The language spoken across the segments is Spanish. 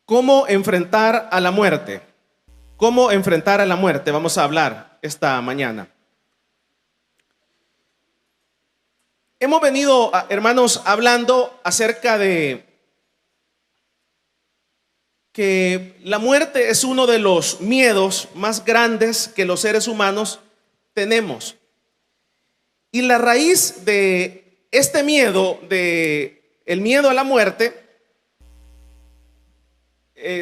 ¿Cómo enfrentar a la muerte? ¿Cómo enfrentar a la muerte? Vamos a hablar esta mañana. Hemos venido, hermanos, hablando acerca de que la muerte es uno de los miedos más grandes que los seres humanos tenemos. Y la raíz de este miedo, el miedo a la muerte,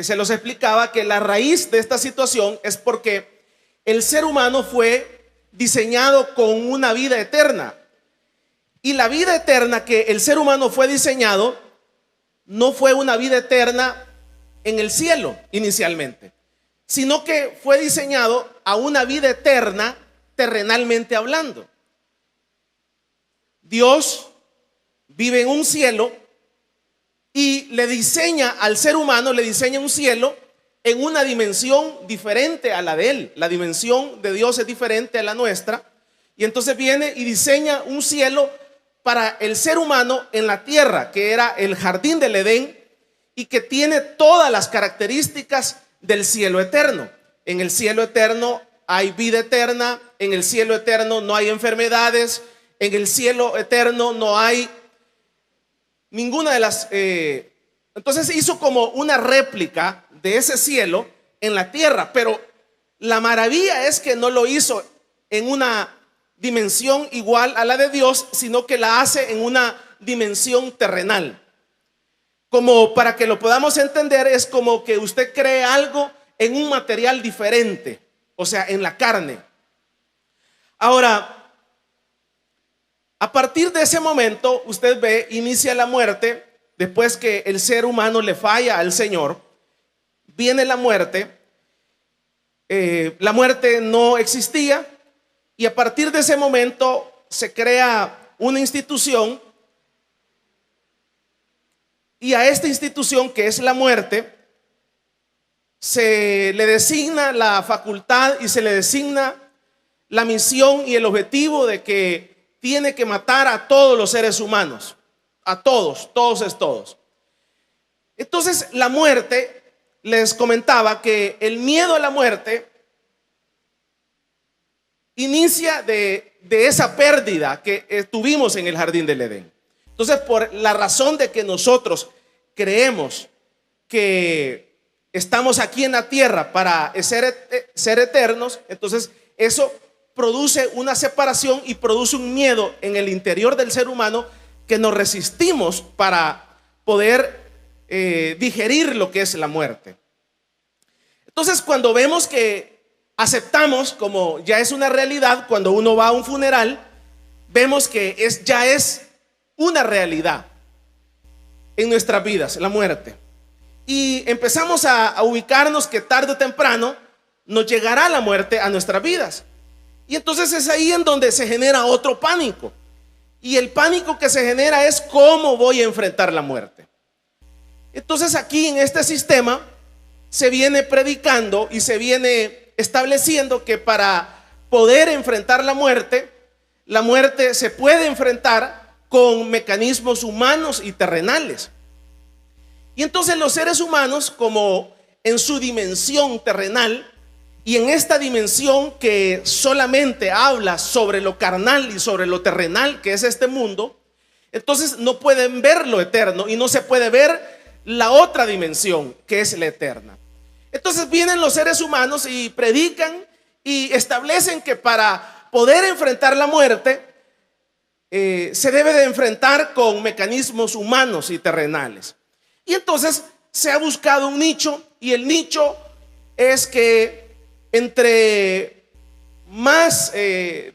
se los explicaba que la raíz de esta situación es porque el ser humano fue diseñado con una vida eterna. Y la vida eterna que el ser humano fue diseñado no fue una vida eterna en el cielo inicialmente, sino que fue diseñado a una vida eterna terrenalmente hablando. Dios vive en un cielo y le diseña al ser humano, le diseña un cielo en una dimensión diferente a la de él. La dimensión de Dios es diferente a la nuestra. Y entonces viene y diseña un cielo para el ser humano en la tierra, que era el jardín del Edén y que tiene todas las características del cielo eterno. En el cielo eterno hay vida eterna, en el cielo eterno no hay enfermedades, en el cielo eterno no hay ninguna de las... Entonces hizo como una réplica de ese cielo en la tierra, pero la maravilla es que no lo hizo en una dimensión igual a la de Dios, sino que la hace en una dimensión terrenal. Como para que lo podamos entender, es como que usted cree algo en un material diferente, o sea, en la carne. Ahora, a partir de ese momento, usted ve, inicia la muerte. Después que el ser humano le falla al Señor, viene la muerte. La muerte no existía. Y a partir de ese momento se crea una institución. Y a esta institución, que es la muerte, se le designa la facultad y se le designa la misión y el objetivo de que tiene que matar a todos los seres humanos, a todos, todos es todos. Entonces la muerte, les comentaba que el miedo a la muerte inicia de esa pérdida que tuvimos en el jardín del Edén. Entonces, por la razón de que nosotros creemos que estamos aquí en la tierra para ser eternos, entonces eso produce una separación y produce un miedo en el interior del ser humano que nos resistimos para poder digerir lo que es la muerte. Entonces, cuando vemos que aceptamos como ya es una realidad, cuando uno va a un funeral, vemos que ya es una realidad en nuestras vidas, la muerte. Y empezamos a ubicarnos que tarde o temprano nos llegará la muerte a nuestras vidas. Y entonces es ahí en donde se genera otro pánico. Y el pánico que se genera es cómo voy a enfrentar la muerte. Entonces aquí en este sistema se viene predicando y se viene estableciendo que para poder enfrentar la muerte se puede enfrentar con mecanismos humanos y terrenales. Y entonces los seres humanos, como en su dimensión terrenal, y en esta dimensión que solamente habla sobre lo carnal y sobre lo terrenal que es este mundo, entonces no pueden ver lo eterno y no se puede ver la otra dimensión que es la eterna. Entonces vienen los seres humanos y predican y establecen que para poder enfrentar la muerte se debe de enfrentar con mecanismos humanos y terrenales. Y entonces se ha buscado un nicho, y el nicho es que entre más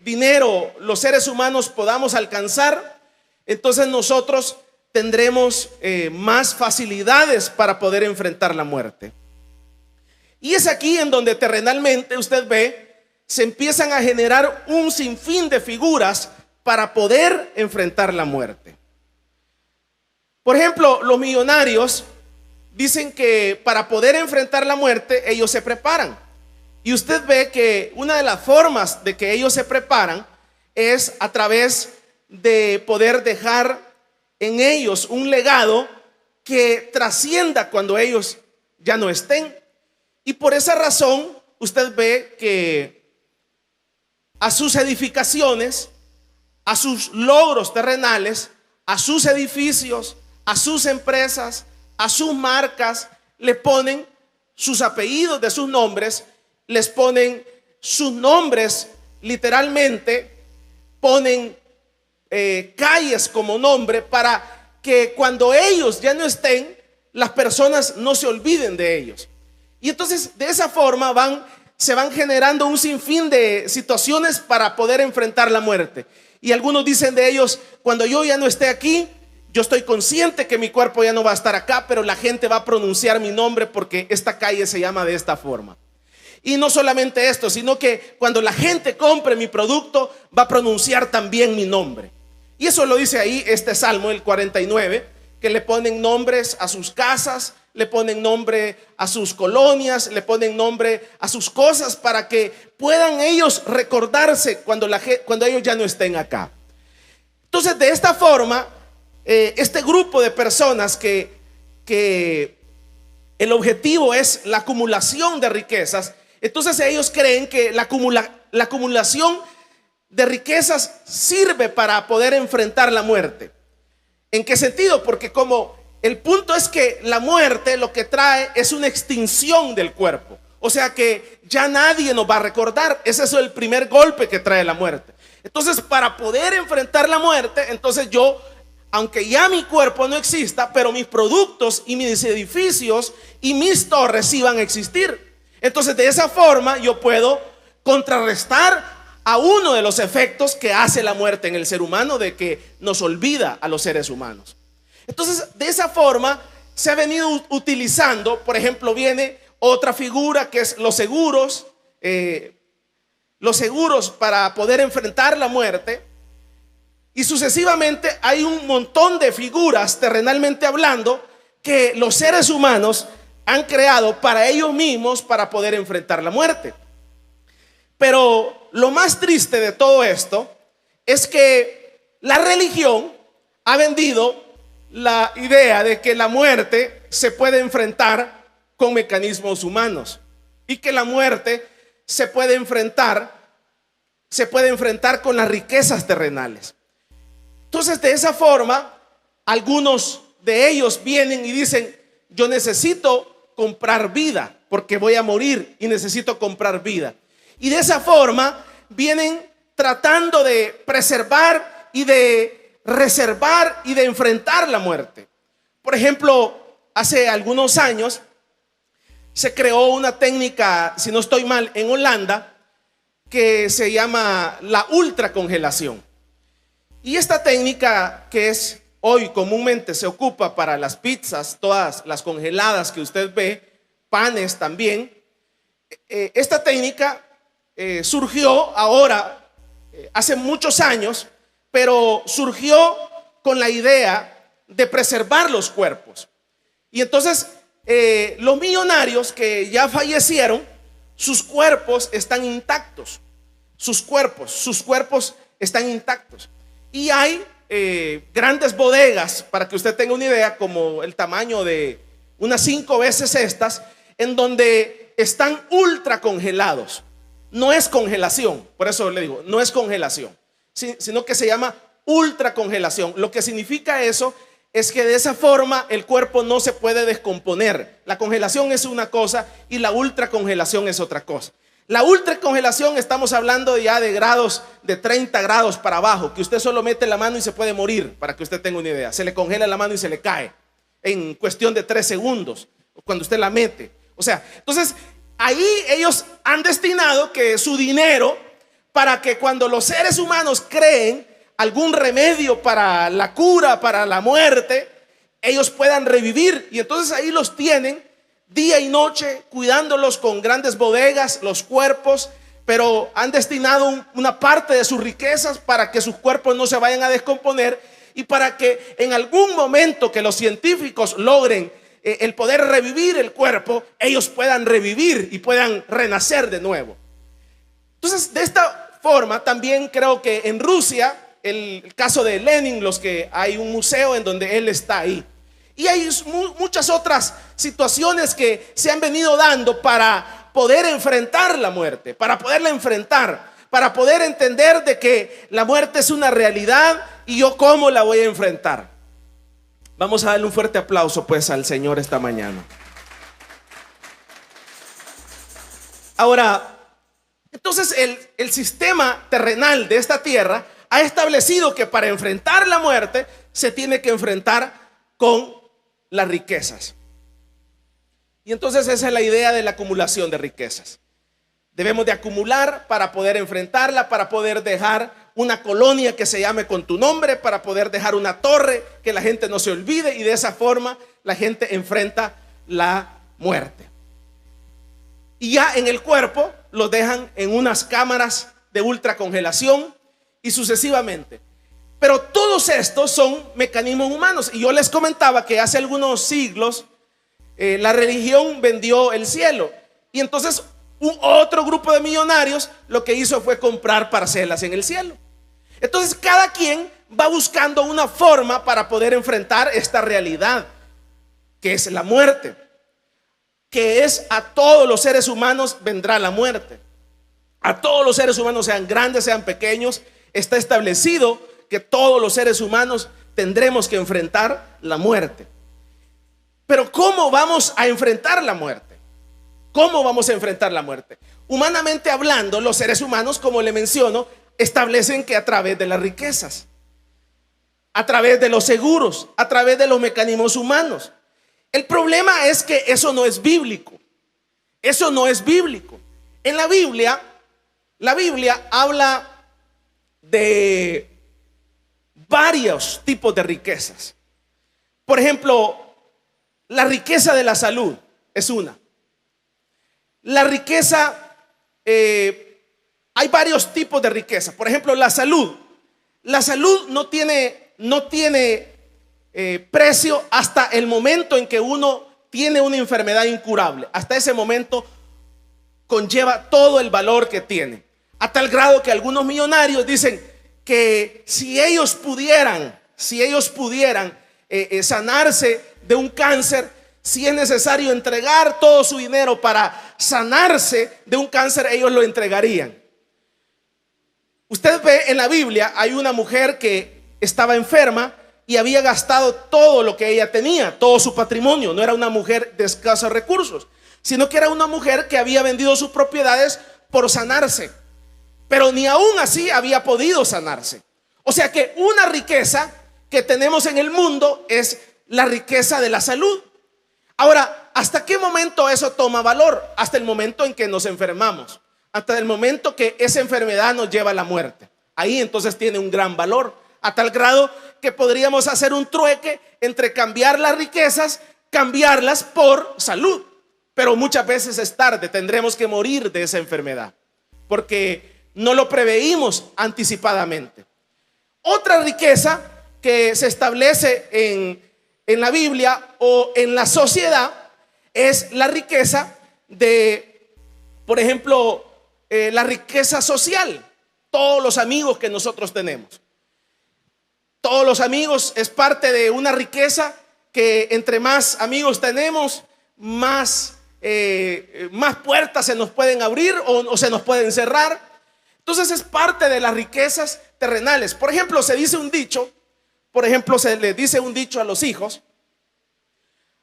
dinero los seres humanos podamos alcanzar, entonces nosotros tendremos más facilidades para poder enfrentar la muerte. Y es aquí en donde terrenalmente usted ve, se empiezan a generar un sinfín de figuras para poder enfrentar la muerte. Por ejemplo, los millonarios dicen que para poder enfrentar la muerte ellos se preparan. Y usted ve que una de las formas de que ellos se preparan es a través de poder dejar en ellos un legado que trascienda cuando ellos ya no estén. Y por esa razón usted ve que a sus edificaciones, a sus logros terrenales, a sus edificios, a sus empresas, a sus marcas, le ponen sus apellidos de sus nombres, les ponen sus nombres literalmente, ponen calles como nombre para que cuando ellos ya no estén, las personas no se olviden de ellos. Y entonces de esa forma se van generando un sinfín de situaciones para poder enfrentar la muerte. Y algunos dicen de ellos: cuando yo ya no esté aquí, yo estoy consciente que mi cuerpo ya no va a estar acá, pero la gente va a pronunciar mi nombre porque esta calle se llama de esta forma. Y no solamente esto, sino que cuando la gente compre mi producto, va a pronunciar también mi nombre. Y eso lo dice ahí este Salmo, el 49, que le ponen nombres a sus casas, le ponen nombre a sus colonias, le ponen nombre a sus cosas para que puedan ellos recordarse cuando ellos ya no estén acá. Entonces, de esta forma, este grupo de personas que el objetivo es la acumulación de riquezas, entonces ellos creen que la acumulación de riquezas sirve para poder enfrentar la muerte. ¿En qué sentido? Porque como el punto es que la muerte lo que trae es una extinción del cuerpo. O sea que ya nadie nos va a recordar. Ese es el primer golpe que trae la muerte. Entonces, para poder enfrentar la muerte, entonces yo, aunque ya mi cuerpo no exista, pero mis productos y mis edificios y mis torres sí van a existir. Entonces, de esa forma yo puedo contrarrestar a uno de los efectos que hace la muerte en el ser humano, de que nos olvida a los seres humanos. Entonces, de esa forma se ha venido utilizando. Por ejemplo, viene otra figura que es los seguros para poder enfrentar la muerte. Y sucesivamente hay un montón de figuras, terrenalmente hablando, que los seres humanos han creado para ellos mismos para poder enfrentar la muerte. Pero lo más triste de todo esto es que la religión ha vendido la idea de que la muerte se puede enfrentar con mecanismos humanos y que la muerte se puede enfrentar con las riquezas terrenales. Entonces, de esa forma, algunos de ellos vienen y dicen: yo necesito comprar vida porque voy a morir y necesito comprar vida. Y de esa forma vienen tratando de preservar y de reservar y de enfrentar la muerte. Por ejemplo, hace algunos años se creó una técnica, si no estoy mal, en Holanda, que se llama la ultracongelación. Y esta técnica, que es hoy comúnmente se ocupa para las pizzas, todas las congeladas que usted ve, panes también, esta técnica surgió ahora, hace muchos años, pero surgió con la idea de preservar los cuerpos. Y entonces los millonarios que ya fallecieron, sus cuerpos están intactos. Sus cuerpos están intactos. Y hay grandes bodegas, para que usted tenga una idea, como el tamaño de unas 5 veces estas, en donde están ultra congelados. No es congelación, por eso le digo, no es congelación, sino que se llama ultra congelación. Lo que significa eso es que de esa forma el cuerpo no se puede descomponer. La congelación es una cosa y la ultra congelación es otra cosa. La ultra congelación, estamos hablando ya de grados de 30 grados para abajo, que usted solo mete la mano y se puede morir, para que usted tenga una idea. Se le congela la mano y se le cae en cuestión de 3 segundos cuando usted la mete. O sea, entonces ahí ellos han destinado que su dinero, para que cuando los seres humanos creen algún remedio para la cura, para la muerte, ellos puedan revivir. Y entonces ahí los tienen día y noche cuidándolos con grandes bodegas, los cuerpos, pero han destinado una parte de sus riquezas para que sus cuerpos no se vayan a descomponer y para que en algún momento que los científicos logren el poder revivir el cuerpo, ellos puedan revivir y puedan renacer de nuevo. Entonces, de esta forma, también creo que en Rusia, el caso de Lenin, hay un museo en donde él está ahí. Y hay muchas otras situaciones que se han venido dando para poder enfrentar la muerte, para poderla enfrentar, para poder entender de que la muerte es una realidad y yo cómo la voy a enfrentar. Vamos a darle un fuerte aplauso pues al Señor esta mañana. Ahora, entonces el sistema terrenal de esta tierra ha establecido que para enfrentar la muerte se tiene que enfrentar con las riquezas. Y entonces esa es la idea de la acumulación de riquezas. Debemos de acumular para poder enfrentarla, para poder dejar una colonia que se llame con tu nombre, para poder dejar una torre que la gente no se olvide, y de esa forma la gente enfrenta la muerte. Y ya en el cuerpo los dejan en unas cámaras de ultracongelación y sucesivamente. Pero todos estos son mecanismos humanos. Y yo les comentaba que hace algunos siglos la religión vendió el cielo. Y entonces otro grupo de millonarios lo que hizo fue comprar parcelas en el cielo. Entonces cada quien va buscando una forma para poder enfrentar esta realidad, que es la muerte. Que es a todos los seres humanos vendrá la muerte. A todos los seres humanos, sean grandes, sean pequeños, está establecido que todos los seres humanos tendremos que enfrentar la muerte. Pero ¿cómo vamos a enfrentar la muerte? ¿Cómo vamos a enfrentar la muerte? Humanamente hablando, los seres humanos, como le menciono, establecen que a través de las riquezas, a través de los seguros, a través de los mecanismos humanos. El problema es que eso no es bíblico. Eso no es bíblico. En la Biblia habla de varios tipos de riquezas. Por ejemplo, la riqueza de la salud es una. La riqueza, hay varios tipos de riqueza. Por ejemplo, la salud. La salud no tiene precio hasta el momento en que uno tiene una enfermedad incurable. Hasta ese momento conlleva todo el valor que tiene. A tal grado que algunos millonarios dicen que si ellos pudieran sanarse de un cáncer, si es necesario entregar todo su dinero para sanarse de un cáncer, ellos lo entregarían. Usted ve en la Biblia, hay una mujer que estaba enferma y había gastado todo lo que ella tenía, todo su patrimonio. No era una mujer de escasos recursos, sino que era una mujer que había vendido sus propiedades por sanarse. Pero ni aún así había podido sanarse. O sea que una riqueza que tenemos en el mundo es la riqueza de la salud. Ahora, ¿hasta qué momento eso toma valor? Hasta el momento en que nos enfermamos, hasta el momento que esa enfermedad nos lleva a la muerte. Ahí entonces tiene un gran valor, a tal grado que podríamos hacer un trueque entre cambiar las riquezas, cambiarlas por salud. Pero muchas veces es tarde, tendremos que morir de esa enfermedad, porque no lo preveímos anticipadamente. Otra riqueza que se establece en la Biblia o en la sociedad es la riqueza de, por ejemplo, la riqueza social. Todos los amigos que nosotros tenemos. Todos los amigos es parte de una riqueza que entre más amigos tenemos, más puertas se nos pueden abrir o se nos pueden cerrar. Entonces es parte de las riquezas terrenales. Por ejemplo, se le dice un dicho a los hijos.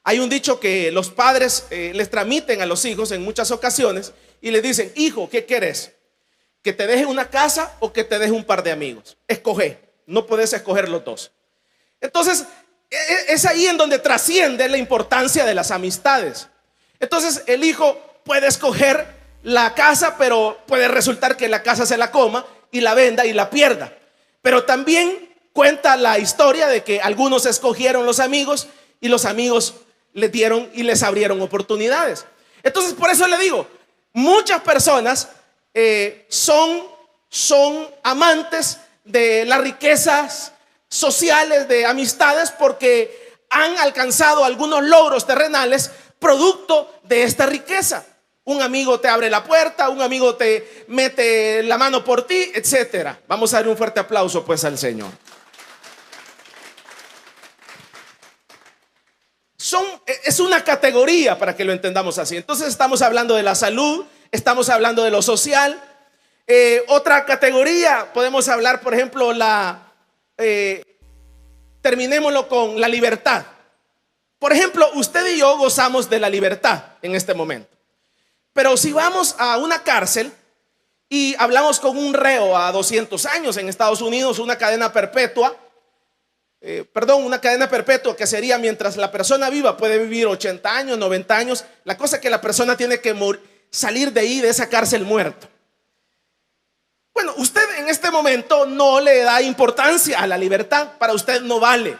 Hay un dicho que los padres les transmiten a los hijos en muchas ocasiones y les dicen: hijo, ¿qué quieres? ¿Que te deje una casa o que te deje un par de amigos? Escoge, no puedes escoger los dos. Entonces es ahí en donde trasciende la importancia de las amistades. Entonces el hijo puede escoger la casa, pero puede resultar que la casa se la coma y la venda y la pierda. Pero también cuenta la historia de que algunos escogieron los amigos y los amigos les dieron y les abrieron oportunidades. Entonces por eso le digo, muchas personas son amantes de las riquezas sociales, de amistades, porque han alcanzado algunos logros terrenales producto de esta riqueza. Un amigo te abre la puerta, un amigo te mete la mano por ti, etcétera. Vamos a dar un fuerte aplauso pues al Señor. es una categoría para que lo entendamos así. Entonces estamos hablando de la salud, estamos hablando de lo social. Otra categoría, podemos hablar, por ejemplo, terminémoslo con la libertad. Por ejemplo, usted y yo gozamos de la libertad en este momento. Pero si vamos a una cárcel y hablamos con un reo a 200 años en Estados Unidos, una cadena perpetua, una cadena perpetua que sería mientras la persona viva, puede vivir 80 años, 90 años. La cosa es que la persona tiene que salir de ahí, de esa cárcel, muerto. Bueno, usted en este momento no le da importancia a la libertad. Para usted no vale.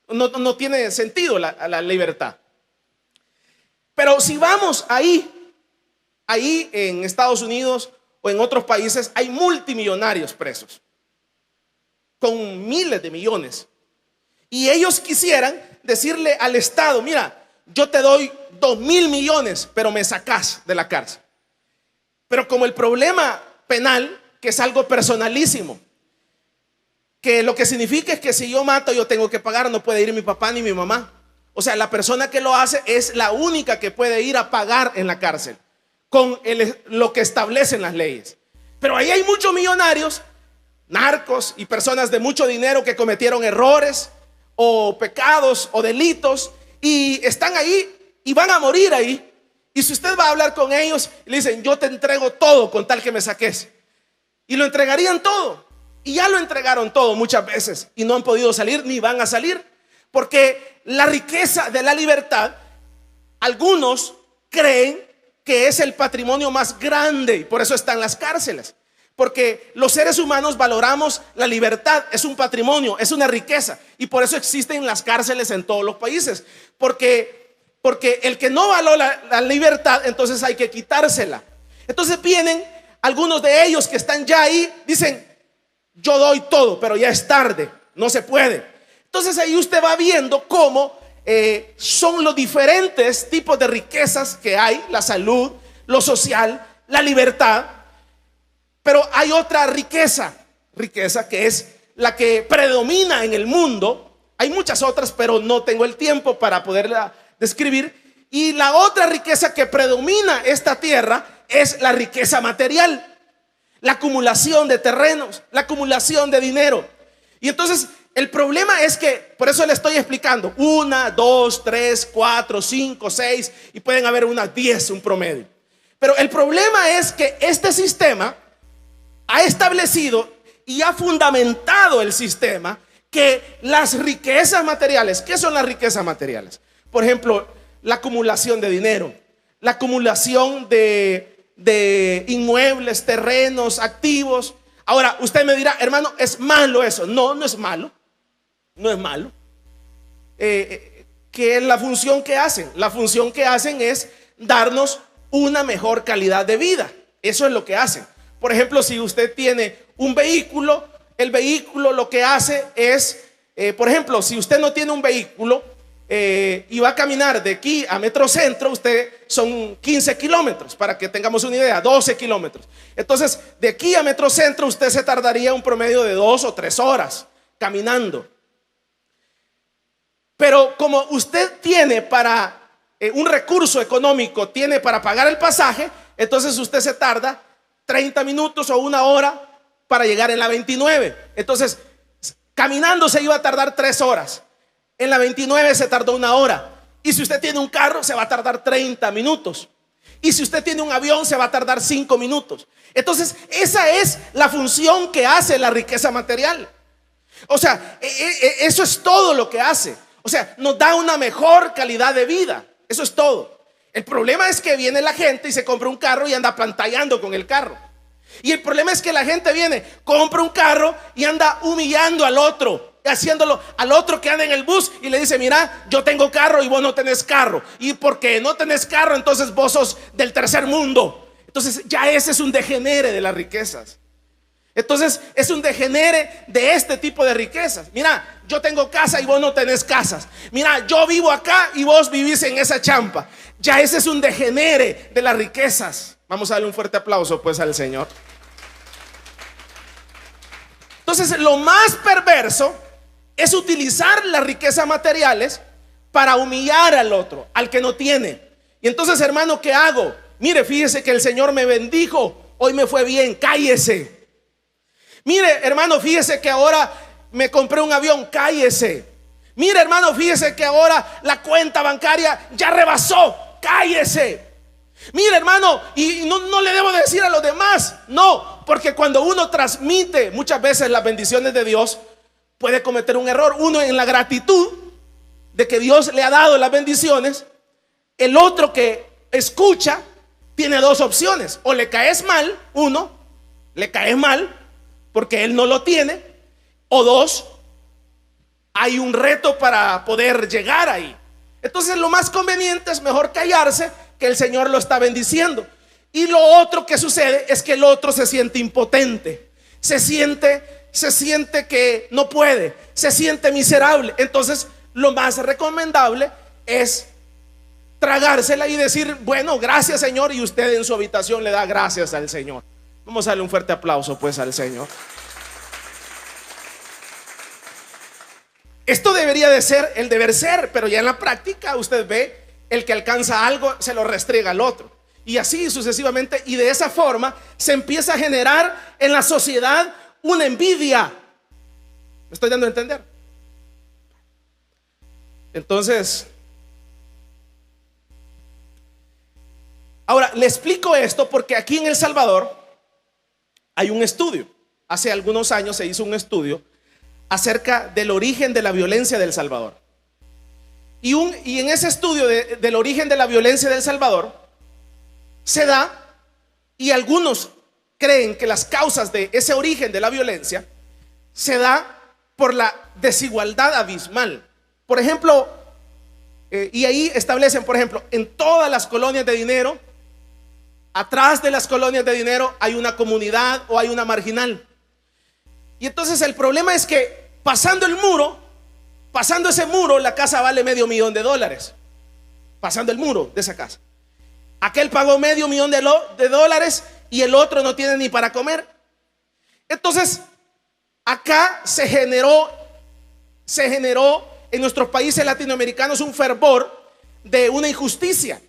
No tiene sentido la libertad. Pero si vamos ahí en Estados Unidos o en otros países, hay multimillonarios presos con miles de millones. Y ellos quisieran decirle al Estado: mira, yo te doy 2.000 millones, pero me sacás de la cárcel. Pero como el problema penal, que es algo personalísimo, que lo que significa es que si yo mato, yo tengo que pagar, no puede ir mi papá ni mi mamá. O sea, la persona que lo hace es la única que puede ir a pagar en la cárcel con lo que establecen las leyes. Pero ahí hay muchos millonarios, narcos y personas de mucho dinero que cometieron errores o pecados o delitos y están ahí y van a morir ahí. Y si usted va a hablar con ellos, le dicen: yo te entrego todo con tal que me saques. Y lo entregarían todo. Y ya lo entregaron todo muchas veces y no han podido salir ni van a salir. Porque la riqueza de la libertad, algunos creen que es el patrimonio más grande y por eso están las cárceles. Porque los seres humanos valoramos la libertad, es un patrimonio, es una riqueza. Y por eso existen las cárceles en todos los países. Porque el que no valora la libertad, entonces hay que quitársela. Entonces vienen algunos de ellos que están ya ahí, dicen: yo doy todo, pero ya es tarde, no se puede. Entonces ahí usted va viendo cómo son los diferentes tipos de riquezas que hay: la salud, lo social, la libertad. Pero hay otra riqueza que es la que predomina en el mundo. Hay muchas otras, pero no tengo el tiempo para poderla describir. Y la otra riqueza que predomina esta tierra es la riqueza material, la acumulación de terrenos, la acumulación de dinero. Y entonces el problema es que, por eso le estoy explicando: 1, 2, 3, 4, 5, 6 y pueden haber unas 10, un promedio. Pero el problema es que este sistema ha establecido y ha fundamentado el sistema que las riquezas materiales, ¿qué son las riquezas materiales? Por ejemplo, la acumulación de dinero, la acumulación de inmuebles, terrenos, activos. Ahora usted me dirá: hermano, ¿es malo eso? No, no es malo. No es malo. ¿Qué es la función que hacen? La función que hacen es darnos una mejor calidad de vida. Eso es lo que hacen. Por ejemplo, si usted tiene un vehículo, el vehículo lo que hace es, por ejemplo, si usted no tiene un vehículo y va a caminar de aquí a Metrocentro, usted son 15 kilómetros, para que tengamos una idea, 12 kilómetros. Entonces, de aquí a Metrocentro usted se tardaría un promedio de 2 o 3 horas caminando. Pero como usted tiene para un recurso económico, tiene para pagar el pasaje, entonces usted se tarda 30 minutos o 1 hora para llegar en la 29. Entonces, caminando se iba a tardar 3 horas. En la 29 se tardó 1 hora. Y si usted tiene un carro, se va a tardar 30 minutos. Y si usted tiene un avión, se va a tardar 5 minutos. Entonces, esa es la función que hace la riqueza material. O sea, eso es todo lo que hace. O sea, nos da una mejor calidad de vida. Eso es todo. El problema es que viene la gente y se compra un carro y anda pantallando con el carro. Y el problema es que la gente viene, compra un carro y anda humillando al otro, haciéndolo al otro que anda en el bus y le dice: mira, yo tengo carro y vos no tenés carro. Y porque no tenés carro, entonces vos sos del tercer mundo. Entonces ya ese es un degenere de las riquezas. Entonces es un degenere de este tipo de riquezas. Mira, yo tengo casa y vos no tenés casas. Mira, yo vivo acá y vos vivís en esa champa. Ya ese es un degenere de las riquezas. Vamos a darle un fuerte aplauso pues al Señor. Entonces lo más perverso es utilizar las riquezas materiales para humillar al otro, al que no tiene. Y entonces, hermano, ¿qué hago? Mire, fíjese que el Señor me bendijo, hoy me fue bien, cállese. Mire, hermano, fíjese que ahora me compré un avión, cállese. Mire, hermano, fíjese que ahora la cuenta bancaria ya rebasó, cállese. Mire, hermano, y no le debo decir a los demás, no, porque cuando uno transmite muchas veces las bendiciones de Dios, puede cometer un error. Uno, en la gratitud de que Dios le ha dado las bendiciones, el otro que escucha tiene dos opciones: o le caes mal, uno, le caes mal porque él no lo tiene, o dos, hay un reto para poder llegar ahí. Entonces lo más conveniente es mejor callarse, que el Señor lo está bendiciendo. Y lo otro que sucede es que el otro se siente impotente, se siente que no puede, se siente miserable. Entonces lo más recomendable es tragársela y decir: bueno, gracias, Señor. Y usted en su habitación le da gracias al Señor. Vamos a darle un fuerte aplauso pues al Señor. Esto debería de ser el deber ser, pero ya en la práctica usted ve, el que alcanza algo se lo restriega al otro, y así sucesivamente. Y de esa forma se empieza a generar en la sociedad una envidia. ¿Me estoy dando a entender? Entonces, ahora le explico esto porque aquí en El Salvador hay un estudio. Hace algunos años se hizo un estudio acerca del origen de la violencia del Salvador. Y en ese estudio del origen de la violencia del Salvador se da, y algunos creen que las causas de ese origen de la violencia se da por la desigualdad abismal. Por ejemplo, y ahí establecen, por ejemplo, en todas las colonias de dinero, atrás de las colonias de dinero hay una comunidad o hay una marginal. Y entonces el problema es que pasando ese muro, la casa vale $500,000. Pasando el muro de esa casa, aquel pagó $500,000 y el otro no tiene ni para comer. Entonces acá se generó en nuestros países latinoamericanos un fervor de una injusticia.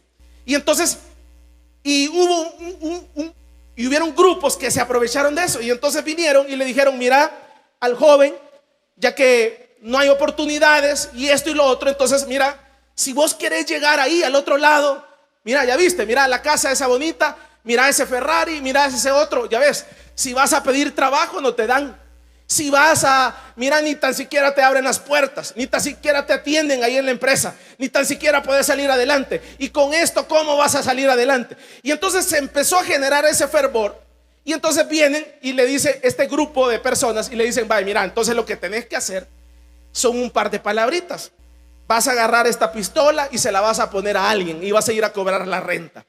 Y entonces hubieron grupos que se aprovecharon de eso. Y entonces vinieron y le dijeron: mira al joven, ya que no hay oportunidades y esto y lo otro, entonces mira, si vos querés llegar ahí al otro lado, mira, ya viste, mira la casa esa bonita, mira ese Ferrari, mira ese otro, ya ves, si vas a pedir trabajo no te dan. Si vas mira, ni tan siquiera te abren las puertas, ni tan siquiera te atienden ahí en la empresa, ni tan siquiera puedes salir adelante. Y con esto, ¿cómo vas a salir adelante? Y entonces se empezó a generar ese fervor. Y entonces vienen y le dice este grupo de personas y le dicen: vaya, mira, entonces lo que tenés que hacer son un par de palabritas. Vas a agarrar esta pistola y se la vas a poner a alguien y vas a ir a cobrar la renta.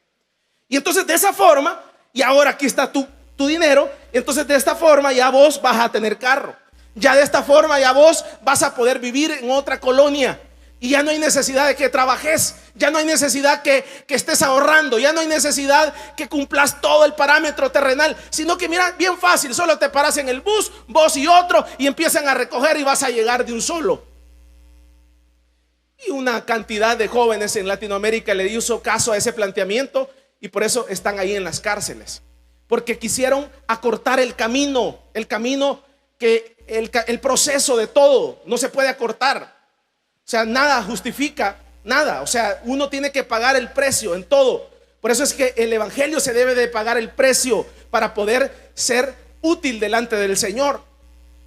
Y entonces de esa forma, y ahora aquí está tu dinero, entonces de esta forma ya vos vas a tener carro. Ya de esta forma ya vos vas a poder vivir en otra colonia. Y ya no hay necesidad de que trabajes, ya no hay necesidad que estés ahorrando, ya no hay necesidad que cumplas todo el parámetro terrenal, sino que mira, bien fácil, solo te paras en el bus, vos y otro, y empiezan a recoger y vas a llegar de un solo. Y una cantidad de jóvenes en Latinoamérica le hizo caso a ese planteamiento y por eso están ahí en las cárceles, porque quisieron acortar el camino que el proceso de todo no se puede acortar. O sea, nada justifica nada. O sea, uno tiene que pagar el precio en todo. Por eso es que el evangelio se debe de pagar el precio para poder ser útil delante del Señor.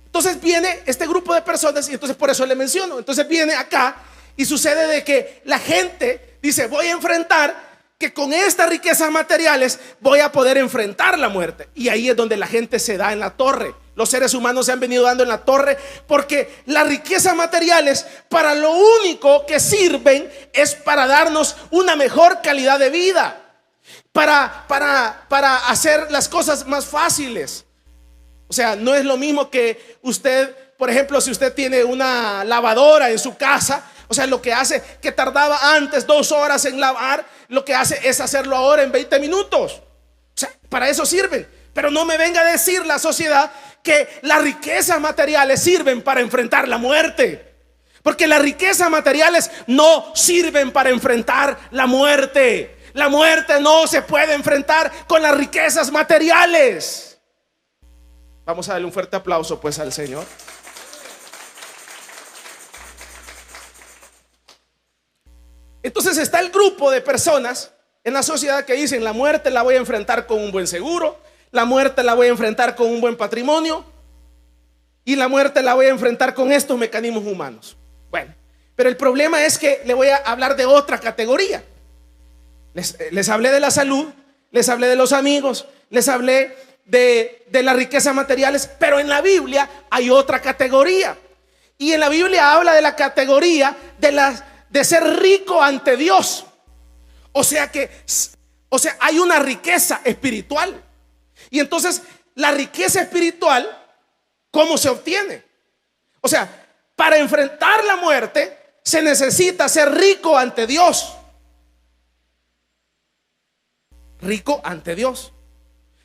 Entonces viene este grupo de personas y entonces por eso le menciono. Entonces viene acá y sucede de que la gente dice: voy a enfrentar, que con estas riquezas materiales voy a poder enfrentar la muerte. Y ahí es donde la gente se da en la torre. Los seres humanos se han venido dando en la torre porque las riquezas materiales para lo único que sirven es para darnos una mejor calidad de vida, para hacer las cosas más fáciles. O sea, no es lo mismo que usted, por ejemplo, si usted tiene una lavadora en su casa, o sea, lo que hace, que tardaba antes 2 horas en lavar, lo que hace es hacerlo ahora en 20 minutos. O sea, para eso sirven. Pero no me venga a decir la sociedad que las riquezas materiales sirven para enfrentar la muerte. Porque las riquezas materiales no sirven para enfrentar la muerte. La muerte no se puede enfrentar con las riquezas materiales. Vamos a darle un fuerte aplauso pues al Señor. Entonces está el grupo de personas en la sociedad que dicen: la muerte la voy a enfrentar con un buen seguro, la muerte la voy a enfrentar con un buen patrimonio, y la muerte la voy a enfrentar con estos mecanismos humanos. Bueno, pero el problema es que le voy a hablar de otra categoría. Les hablé de la salud, les hablé de los amigos, les hablé de las riquezas materiales, pero en la Biblia hay otra categoría. Y en la Biblia habla de la categoría de ser rico ante Dios. O sea hay una riqueza espiritual. Y entonces la riqueza espiritual, ¿cómo se obtiene? O sea, para enfrentar la muerte se necesita ser rico ante Dios. Rico ante Dios.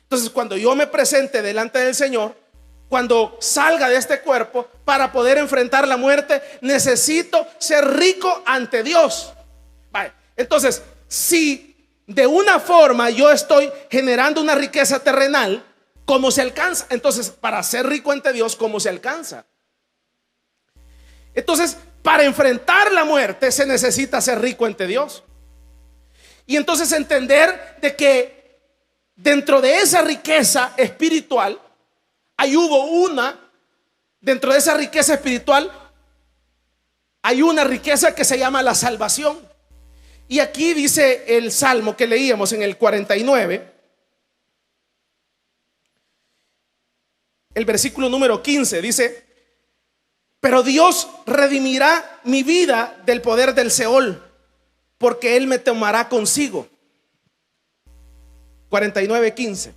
Entonces, cuando yo me presente delante del Señor, cuando salga de este cuerpo, para poder enfrentar la muerte, necesito ser rico ante Dios. Vale. Entonces, si de una forma yo estoy generando una riqueza terrenal, ¿cómo se alcanza? Entonces, para ser rico ante Dios, ¿cómo se alcanza? Entonces, para enfrentar la muerte se necesita ser rico ante Dios. Y entonces entender de que dentro de esa riqueza espiritual, dentro de esa riqueza espiritual, hay una riqueza que se llama la salvación. Y aquí dice el salmo que leíamos en el 49, el versículo número 15, dice: pero Dios redimirá mi vida del poder del Seol, porque Él me tomará consigo. 49:15.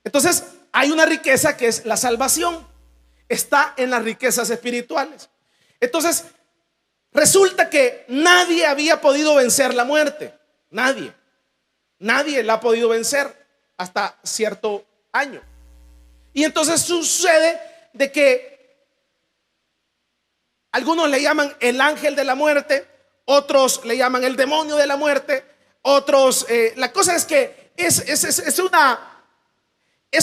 Entonces hay una riqueza que es la salvación. Está en las riquezas espirituales. Entonces resulta que nadie había podido vencer la muerte. Nadie la ha podido vencer hasta cierto año. Y entonces sucede de que algunos le llaman el ángel de la muerte, otros le llaman el demonio de la muerte, otros, la cosa es que es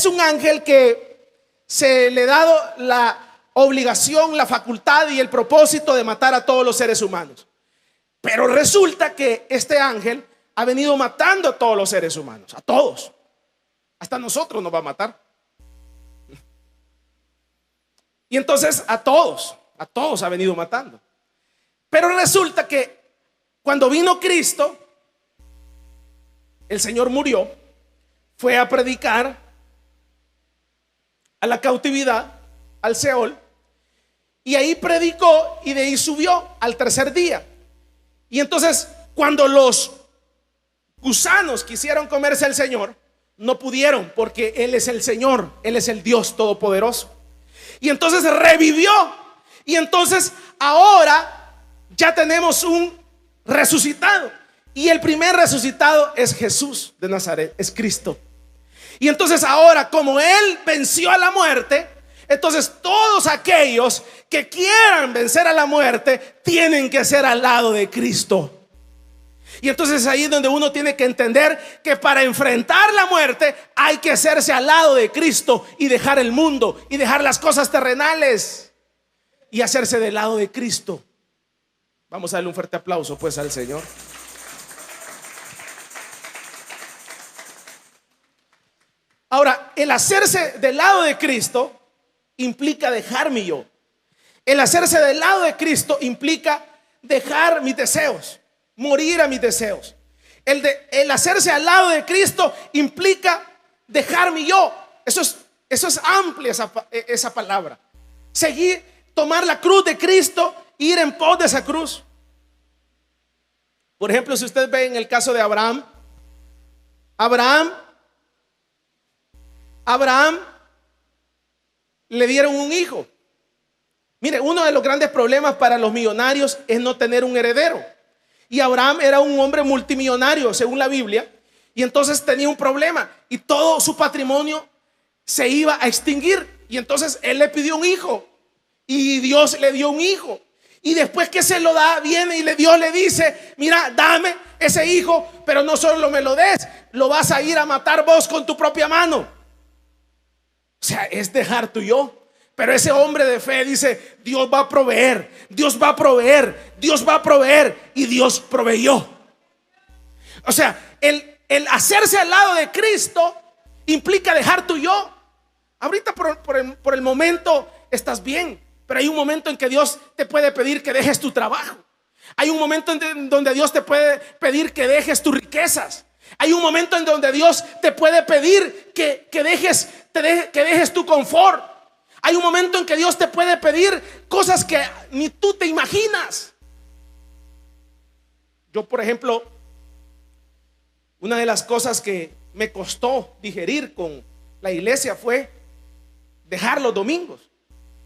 un ángel que se le ha dado la obligación, la facultad y el propósito de matar a todos los seres humanos. Pero resulta que este ángel ha venido matando a todos los seres humanos, a todos. Hasta nosotros nos va a matar. Y entonces a todos ha venido matando. Pero resulta que cuando vino Cristo, el Señor murió, fue a predicar a la cautividad, al Seol, y ahí predicó y de ahí subió al tercer día. Y entonces cuando los gusanos quisieron comerse al Señor, no pudieron, porque Él es el Señor, Él es el Dios todopoderoso. Y entonces revivió. Y entonces ahora ya tenemos un resucitado. Y el primer resucitado es Jesús de Nazaret, es Cristo. Y entonces ahora, como Él venció a la muerte, entonces todos aquellos que quieran vencer a la muerte tienen que ser al lado de Cristo. Y entonces ahí es donde uno tiene que entender que para enfrentar la muerte hay que hacerse al lado de Cristo y dejar el mundo y dejar las cosas terrenales y hacerse del lado de Cristo. Vamos a darle un fuerte aplauso pues al Señor. Ahora, el hacerse del lado de Cristo implica dejar mi yo. El hacerse del lado de Cristo implica dejar mis deseos, morir a mis deseos. El hacerse al lado de Cristo implica dejar mi yo. Eso es amplia esa palabra. Seguir, tomar la cruz de Cristo, ir en pos de esa cruz. Por ejemplo, si usted ve en el caso de Abraham le dieron un hijo. Mire, uno de los grandes problemas para los millonarios es no tener un heredero. Y Abraham era un hombre multimillonario según la Biblia, y entonces tenía un problema y todo su patrimonio se iba a extinguir. Y entonces él le pidió un hijo y Dios le dio un hijo. Y después que se lo da, viene y Dios le dice: mira, dame ese hijo, pero no solo me lo des, lo vas a ir a matar vos con tu propia mano. O sea, es dejar tu yo. Pero ese hombre de fe dice: Dios va a proveer, Dios va a proveer, Dios va a proveer. Y Dios proveyó. O sea, el hacerse al lado de Cristo implica dejar tu yo. Ahorita por el momento estás bien, pero hay un momento en que Dios te puede pedir que dejes tu trabajo. Hay un momento en donde Dios te puede pedir que dejes tus riquezas. Hay un momento en donde Dios te puede pedir que dejes tu confort. Hay un momento en que Dios te puede pedir cosas que ni tú te imaginas. Yo, por ejemplo, una de las cosas que me costó digerir con la iglesia fue dejar los domingos.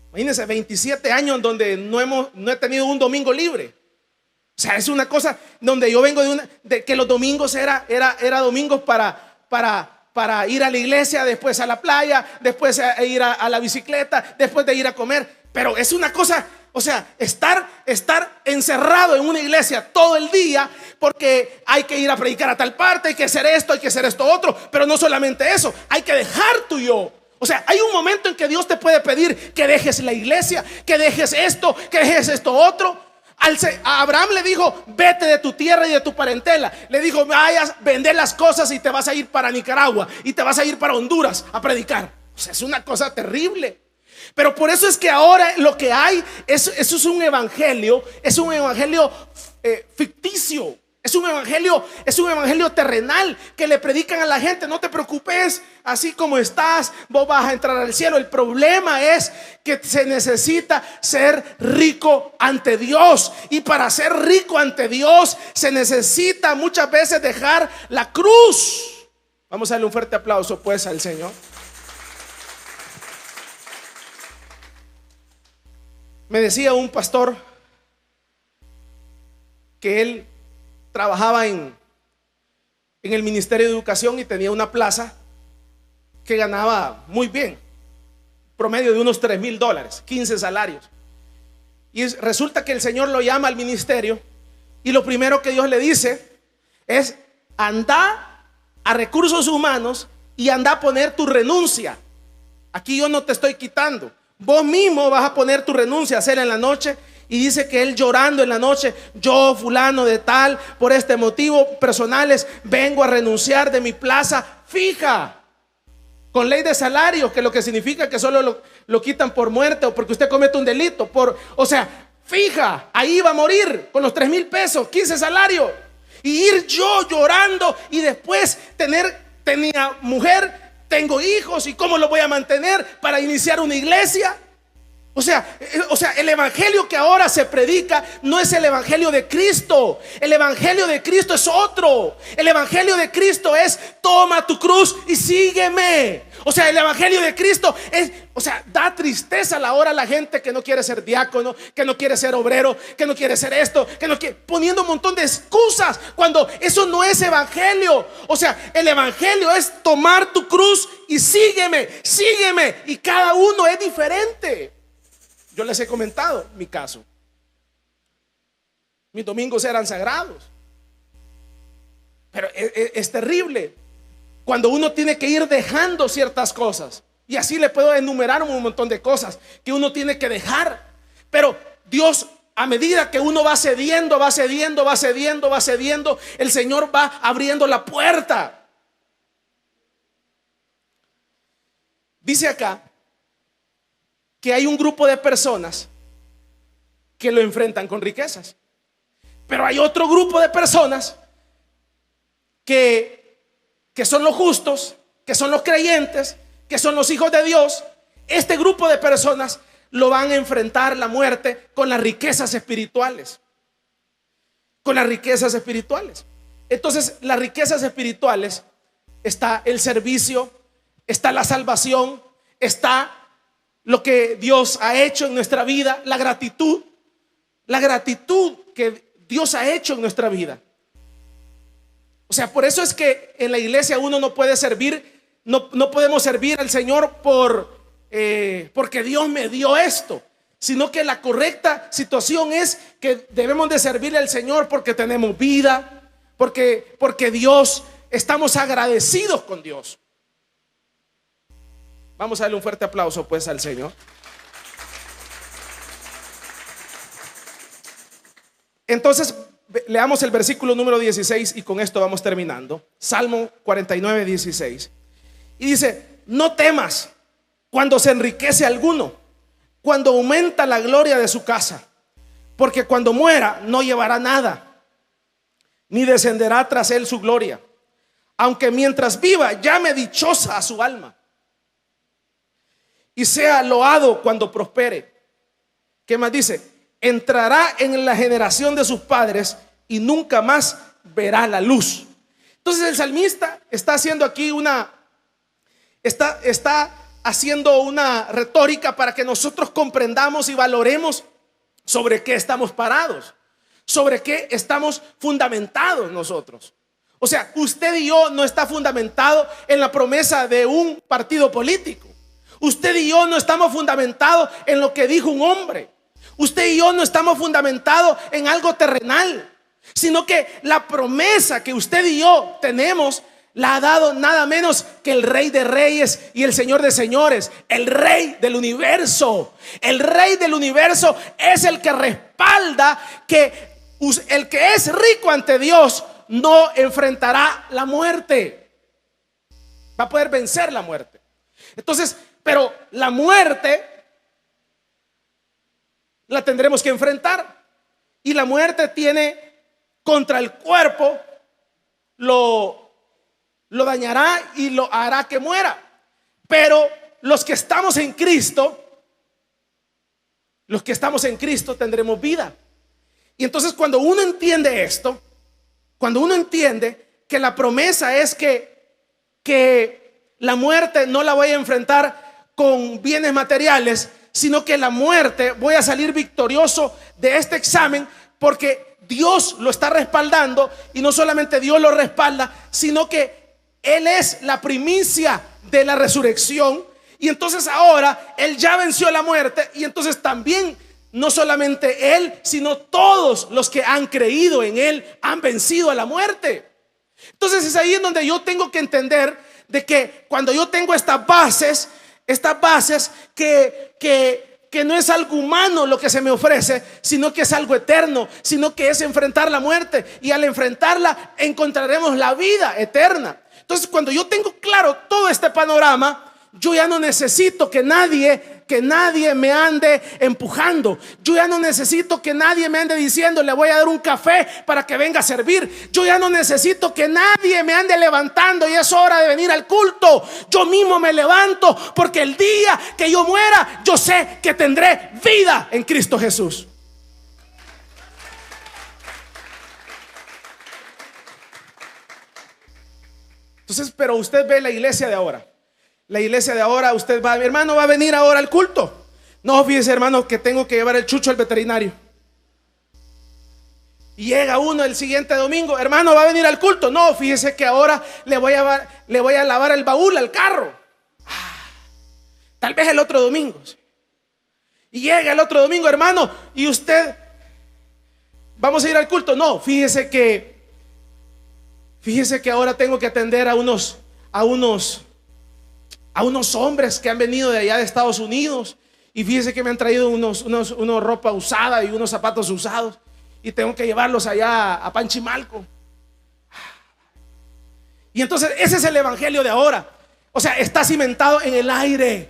Imagínense, 27 años en donde no he tenido un domingo libre. O sea, es una cosa donde yo vengo de que los domingos era domingos para ir a la iglesia, después a la playa, después a ir a la bicicleta, después de ir a comer. Pero es una cosa, o sea, estar encerrado en una iglesia todo el día, porque hay que ir a predicar a tal parte, hay que hacer esto otro. Pero no solamente eso, hay que dejar tu yo. O sea, hay un momento en que Dios te puede pedir que dejes la iglesia, que dejes esto otro. A Abraham le dijo: vete de tu tierra y de tu parentela. Le dijo: vayas, vender las cosas y te vas a ir para Nicaragua y te vas a ir para Honduras a predicar. O sea, es una cosa terrible. Pero por eso es que ahora lo que hay eso es un evangelio ficticio. Es un evangelio terrenal que le predican a la gente: no te preocupes, así como estás, vos vas a entrar al cielo. El problema es que se necesita ser rico ante Dios. Y para ser rico ante Dios se necesita muchas veces dejar la cruz. Vamos a darle un fuerte aplauso pues al Señor. Me decía un pastor que él trabajaba en el Ministerio de Educación y tenía una plaza que ganaba muy bien, promedio de unos $3,000, 15 salarios. Y resulta que el Señor lo llama al ministerio y lo primero que Dios le dice es: anda a recursos humanos y anda a poner tu renuncia. Aquí yo no te estoy quitando, vos mismo vas a poner tu renuncia, a hacerla en la noche. Y dice que él llorando en la noche: yo, fulano de tal, por este motivo personales, vengo a renunciar de mi plaza fija, con ley de salario, que lo que significa que solo lo quitan por muerte o porque usted comete un delito, o sea, fija, ahí va a morir con los 3,000 pesos, 15 salarios. Y ir yo llorando y después tenía mujer, tengo hijos, y cómo lo voy a mantener para iniciar una iglesia. O sea, el evangelio que ahora se predica no es el evangelio de Cristo. El evangelio de Cristo es otro. El evangelio de Cristo es: toma tu cruz y sígueme. O sea, el evangelio de Cristo es, da tristeza a la hora la gente que no quiere ser diácono, que no quiere ser obrero, que no quiere ser esto, que no quiere, poniendo un montón de excusas cuando eso no es evangelio. O sea, el evangelio es tomar tu cruz y sígueme. Y cada uno es diferente. Yo les he comentado mi caso. Mis domingos eran sagrados. Pero es terrible cuando uno tiene que ir dejando ciertas cosas. Y así le puedo enumerar un montón de cosas que uno tiene que dejar. Pero Dios, a medida que uno va cediendo, el Señor va abriendo la puerta. Dice acá que hay un grupo de personas que lo enfrentan con riquezas, pero hay otro grupo de personas que son los justos, que son los creyentes, que son los hijos de Dios. Este grupo de personas lo van a enfrentar la muerte con las riquezas espirituales. Entonces, las riquezas espirituales: está el servicio, está la salvación, está lo que Dios ha hecho en nuestra vida, la gratitud que Dios ha hecho en nuestra vida. O sea, por eso es que en la iglesia uno no puede servir, no podemos servir al Señor porque Dios me dio esto, sino que la correcta situación es que debemos de servirle al Señor porque tenemos vida, porque Dios, estamos agradecidos con Dios. Vamos a darle un fuerte aplauso pues al Señor. Entonces leamos el versículo número 16 y con esto vamos terminando. Salmo 49, 16. Y dice: no temas cuando se enriquece alguno, cuando aumenta la gloria de su casa, porque cuando muera no llevará nada, ni descenderá tras él su gloria, aunque mientras viva llame dichosa a su alma, y sea loado cuando prospere. ¿Qué más dice? Entrará en la generación de sus padres y nunca más verá la luz. Entonces el salmista está haciendo aquí está haciendo una retórica para que nosotros comprendamos y valoremos sobre qué estamos parados, sobre qué estamos fundamentados nosotros. O sea, usted y yo no está fundamentado en la promesa de un partido político. Usted y yo no estamos fundamentados en lo que dijo un hombre. Usted y yo no estamos fundamentados en algo terrenal, sino que la promesa que usted y yo tenemos la ha dado nada menos que el Rey de Reyes y el Señor de Señores, el Rey del universo. El Rey del universo es el que respalda que el que es rico ante Dios no enfrentará la muerte, va a poder vencer la muerte. Entonces, pero la muerte la tendremos que enfrentar, y la muerte tiene contra el cuerpo, lo dañará y lo hará que muera. Pero los que estamos en Cristo tendremos vida. Y entonces cuando uno entiende esto, cuando uno entiende que la promesa es que la muerte no la voy a enfrentar con bienes materiales, sino que la muerte voy a salir victorioso de este examen, porque Dios lo está respaldando, y no solamente Dios lo respalda, sino que Él es la primicia de la resurrección. Y entonces ahora Él ya venció la muerte, y entonces también no solamente Él, sino todos los que han creído en Él han vencido a la muerte. Entonces es ahí en donde yo tengo que entender de que cuando yo tengo estas bases que no es algo humano lo que se me ofrece, sino que es algo eterno, sino que es enfrentar la muerte, y al enfrentarla encontraremos la vida eterna. Entonces cuando yo tengo claro todo este panorama, yo ya no necesito que nadie me ande empujando. Yo ya no necesito que nadie me ande diciendo: le voy a dar un café para que venga a servir. Yo ya no necesito que nadie me ande levantando y es hora de venir al culto. Yo mismo me levanto, porque el día que yo muera, yo sé que tendré vida en Cristo Jesús. Entonces, pero usted ve la iglesia de ahora. La iglesia de ahora, usted va: mi hermano, va a venir ahora al culto. No, fíjese, hermano, que tengo que llevar el chucho al veterinario. Y llega uno el siguiente domingo: hermano, va a venir al culto. No, fíjese que ahora le voy a lavar el baúl al carro. Tal vez el otro domingo. Y llega el otro domingo: hermano, y usted, vamos a ir al culto. No, fíjese que ahora tengo que atender a unos hombres que han venido de allá de Estados Unidos, y fíjese que me han traído unos ropa usada y unos zapatos usados, y tengo que llevarlos allá a Panchimalco. Y entonces ese es el evangelio de ahora. O sea, está cimentado en el aire.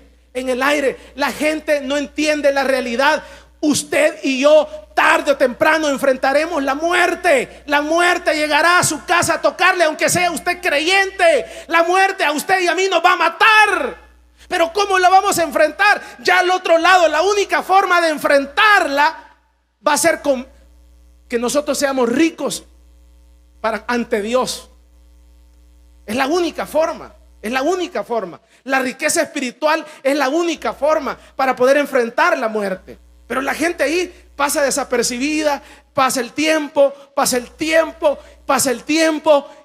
La gente no entiende la realidad. Usted y yo tarde o temprano enfrentaremos la muerte. La muerte llegará a su casa a tocarle, aunque sea usted creyente. La muerte a usted y a mí nos va a matar. Pero ¿cómo la vamos a enfrentar? Ya al otro lado, la única forma de enfrentarla va a ser con que nosotros seamos ricos ante Dios. Es la única forma. Es la única forma. La riqueza espiritual es la única forma para poder enfrentar la muerte. Pero la gente ahí pasa desapercibida, pasa el tiempo,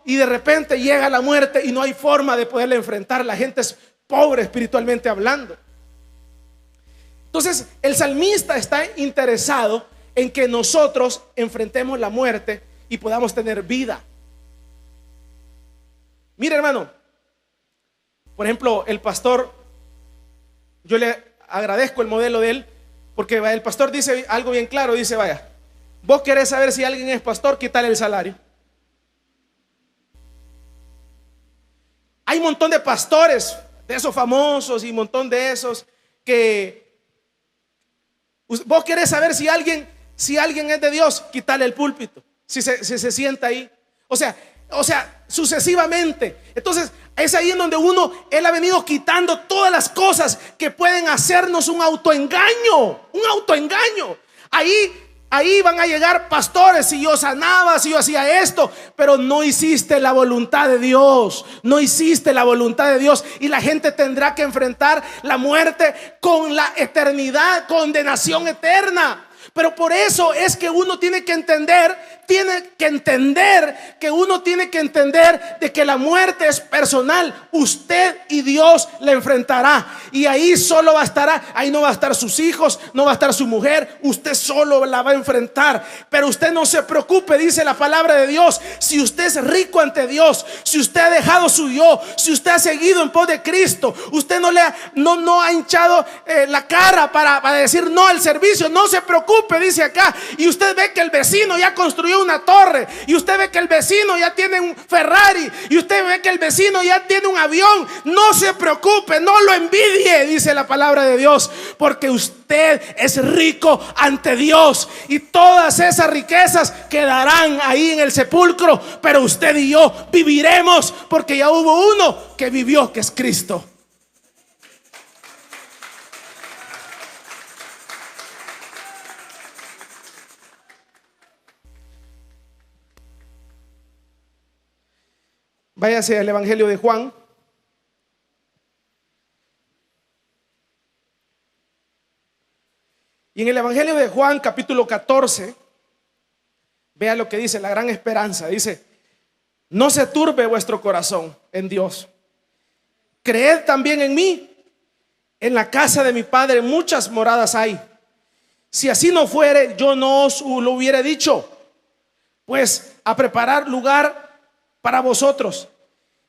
y de repente llega la muerte y no hay forma de poderla enfrentar. La gente es pobre espiritualmente hablando. Entonces, el salmista está interesado en que nosotros enfrentemos la muerte y podamos tener vida. Mire, hermano, por ejemplo, el pastor, yo le agradezco el modelo de él, porque el pastor dice algo bien claro, dice, vaya, vos querés saber si alguien es pastor, quítale el salario. Hay un montón de pastores, de esos famosos y un montón de esos que vos querés saber si alguien es de Dios, quítale el púlpito, si se sienta ahí. O sea, sucesivamente. Entonces, es ahí en donde él ha venido quitando todas las cosas que pueden hacernos un autoengaño. Ahí van a llegar pastores, si yo sanaba, si yo hacía esto, pero no hiciste la voluntad de Dios. No hiciste la voluntad de Dios. Y la gente tendrá que enfrentar la muerte con la eternidad, condenación eterna. Pero por eso es que uno tiene que entender de que la muerte es personal. Usted y Dios la enfrentará. Y ahí solo ahí no va a estar sus hijos, no va a estar su mujer. Usted solo la va a enfrentar. Pero usted no se preocupe, dice la palabra de Dios. Si usted es rico ante Dios, si usted ha dejado su yo, si usted ha seguido en pos de Cristo, usted no ha hinchado la cara para decir no al servicio, no se preocupe, dice acá. Y usted ve que el vecino ya construyó una torre, y usted ve que el vecino ya tiene un Ferrari, y usted ve que el vecino ya tiene un avión. No se preocupe, no lo envidie, dice la palabra de Dios, porque usted es rico ante Dios, y todas esas riquezas quedarán ahí en el sepulcro, pero usted y yo viviremos, porque ya hubo uno que vivió, que es Cristo. Váyase al Evangelio de Juan. Y en el Evangelio de Juan, capítulo 14, vea lo que dice, la gran esperanza. Dice: no se turbe vuestro corazón en Dios. Creed también en mí. En la casa de mi Padre muchas moradas hay. Si así no fuere, yo no os lo hubiera dicho, pues a preparar lugar para vosotros.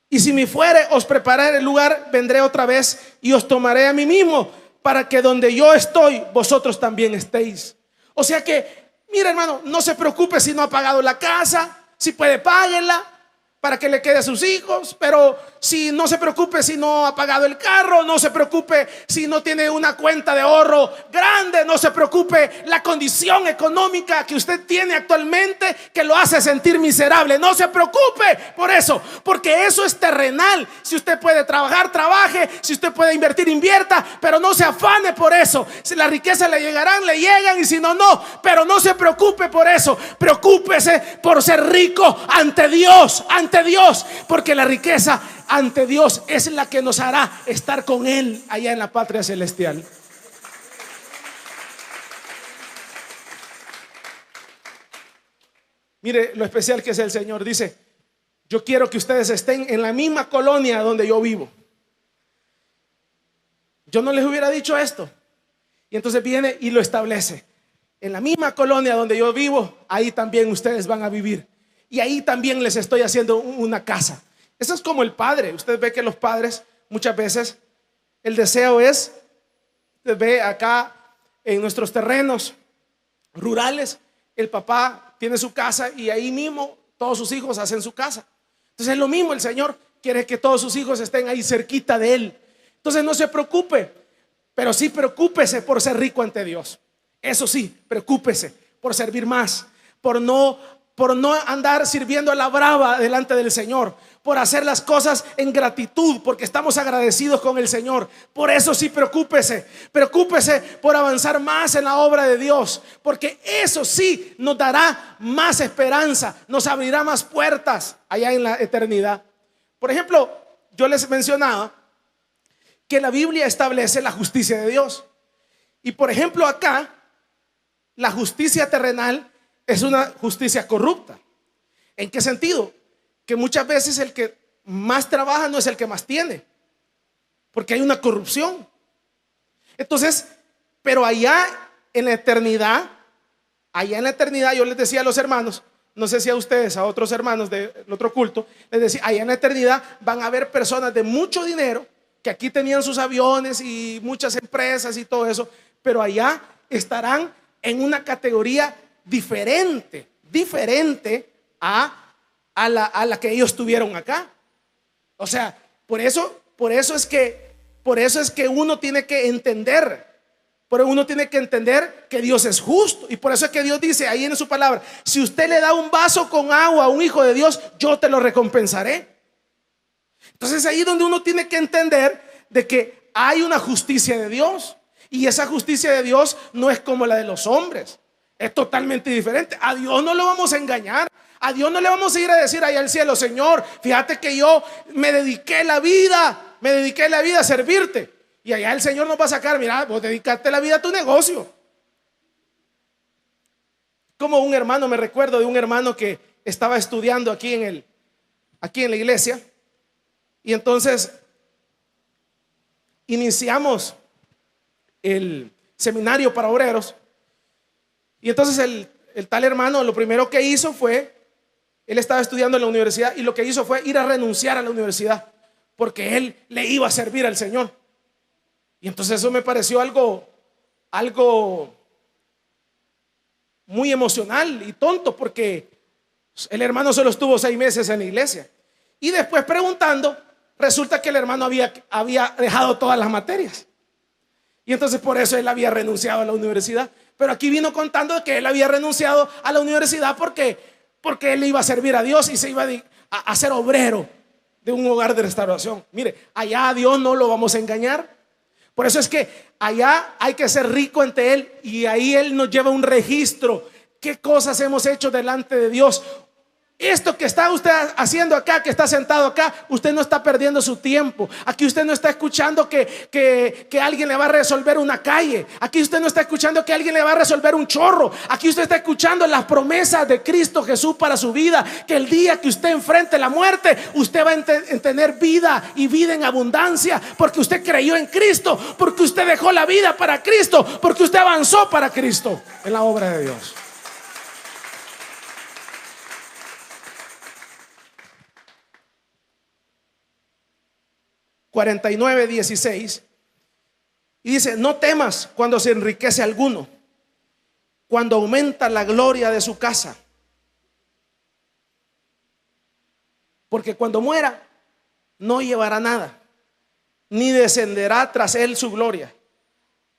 Y si me fuere, os prepararé el lugar, vendré otra vez y os tomaré a mí mismo, para que donde yo estoy, vosotros también estéis. O sea que, mira, hermano, no se preocupe si no ha pagado la casa. Si puede, páguenla para que le quede a sus hijos. Pero no se preocupe si no ha pagado el carro. No se preocupe si no tiene una cuenta de ahorro grande. No se preocupe la condición económica que usted tiene actualmente, que lo hace sentir miserable. No se preocupe por eso, porque eso es terrenal. Si usted puede trabajar, trabaje. Si usted puede invertir, invierta. Pero no se afane por eso. Si las riquezas le llegarán, le llegan, y si no, no. Pero no se preocupe por eso. Preocúpese por ser rico ante Dios, porque la riqueza ante Dios es la que nos hará estar con Él allá en la patria celestial. Mire lo especial que es el Señor. Dice: yo quiero que ustedes estén en la misma colonia donde yo vivo. Yo no les hubiera dicho esto. Y entonces viene y lo establece: en la misma colonia donde yo vivo, ahí también ustedes van a vivir. Y ahí también les estoy haciendo una casa. Eso es como el padre. Usted ve que los padres muchas veces el deseo es, usted ve acá en nuestros terrenos rurales, el papá tiene su casa y ahí mismo todos sus hijos hacen su casa. Entonces es lo mismo, el Señor quiere que todos sus hijos estén ahí cerquita de Él. Entonces no se preocupe, pero sí preocúpese por ser rico ante Dios. Eso sí, preocúpese por servir más, por no andar sirviendo a la brava delante del Señor, por hacer las cosas en gratitud, porque estamos agradecidos con el Señor. Por eso sí, preocúpese por avanzar más en la obra de Dios, porque eso sí nos dará más esperanza, nos abrirá más puertas allá en la eternidad. Por ejemplo, yo les mencionaba que la Biblia establece la justicia de Dios. Y por ejemplo acá, la justicia terrenal es una justicia corrupta. ¿En qué sentido? Que muchas veces el que más trabaja no es el que más tiene, porque hay una corrupción. Entonces, Pero en la eternidad, allá en la eternidad, yo les decía a los hermanos, no sé si a ustedes, a otros hermanos del otro culto, les decía, allá en la eternidad van a haber personas de mucho dinero, que aquí tenían sus aviones y muchas empresas y todo eso, pero allá estarán en una categoría diferente a la que ellos tuvieron acá. O sea, por eso es que uno tiene que entender. Pero uno tiene que entender que Dios es justo. Y por eso es que Dios dice ahí en su palabra: si usted le da un vaso con agua a un hijo de Dios, yo te lo recompensaré. Entonces ahí es donde uno tiene que entender de que hay una justicia de Dios. Y esa justicia de Dios no es como la de los hombres. Es totalmente diferente. A Dios no lo vamos a engañar. A Dios no le vamos a ir a decir allá al cielo: Señor, fíjate que yo me dediqué la vida a servirte. Y allá el Señor nos va a sacar: mira, vos dedicaste la vida a tu negocio. Como un hermano, me recuerdo de un hermano que estaba estudiando aquí en la iglesia. Y entonces iniciamos el seminario para obreros. Y entonces el tal hermano, lo primero que hizo fue, él estaba estudiando en la universidad, y lo que hizo fue ir a renunciar a la universidad, porque él le iba a servir al Señor. Y entonces eso me pareció algo muy emocional y tonto, porque el hermano solo estuvo 6 meses en la iglesia. Y después preguntando, resulta que el hermano había dejado todas las materias. Y entonces por eso él había renunciado a la universidad. Pero aquí vino contando que él había renunciado a la universidad porque él iba a servir a Dios y se iba a ser obrero de un hogar de restauración. Mire, allá a Dios no lo vamos a engañar. Por eso es que allá hay que ser rico ante Él, y ahí Él nos lleva un registro. ¿Qué cosas hemos hecho delante de Dios? Esto que está usted haciendo acá, que está sentado acá, usted no está perdiendo su tiempo. Aquí usted no está escuchando que alguien le va a resolver una calle. Aquí usted no está escuchando que alguien le va a resolver un chorro. Aquí usted está escuchando las promesas de Cristo Jesús para su vida, que el día que usted enfrente la muerte, usted va a tener vida, y vida en abundancia, porque usted creyó en Cristo, porque usted dejó la vida para Cristo, porque usted avanzó para Cristo en la obra de Dios. (49:16) y dice: no temas cuando se enriquece alguno, cuando aumenta la gloria de su casa, porque cuando muera no llevará nada, ni descenderá tras él su gloria,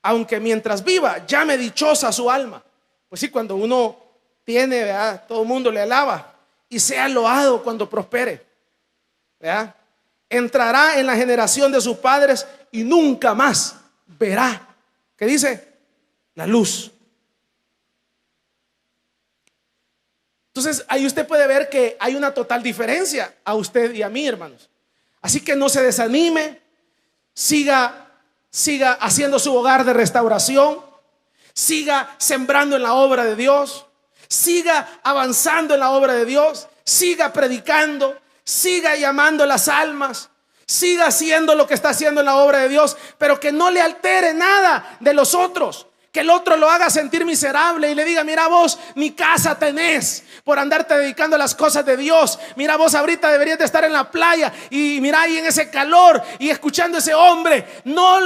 aunque mientras viva llame dichosa su alma. Pues sí, cuando uno tiene, ¿verdad?, todo el mundo le alaba, y sea loado cuando prospere, ¿verdad? Entrará en la generación de sus padres y nunca más verá, ¿qué dice?, la luz. Entonces ahí usted puede ver que hay una total diferencia a usted y a mí, hermanos. Así que no se desanime, siga haciendo su hogar de restauración, siga sembrando en la obra de Dios, siga avanzando en la obra de Dios, siga predicando, siga llamando las almas, siga haciendo lo que está haciendo en la obra de Dios, pero que no le altere nada de los otros, que el otro lo haga sentir miserable y le diga: mira vos, mi casa tenés por andarte dedicando a las cosas de Dios. Mira vos, ahorita deberías de estar en la playa, y mira ahí en ese calor y escuchando a ese hombre. No,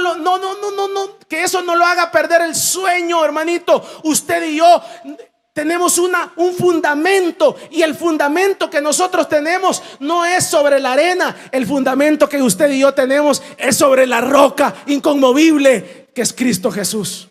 que eso no lo haga perder el sueño, hermanito. Usted y yo tenemos un fundamento, y el fundamento que nosotros tenemos no es sobre la arena. El fundamento que usted y yo tenemos es sobre la roca inconmovible, que es Cristo Jesús.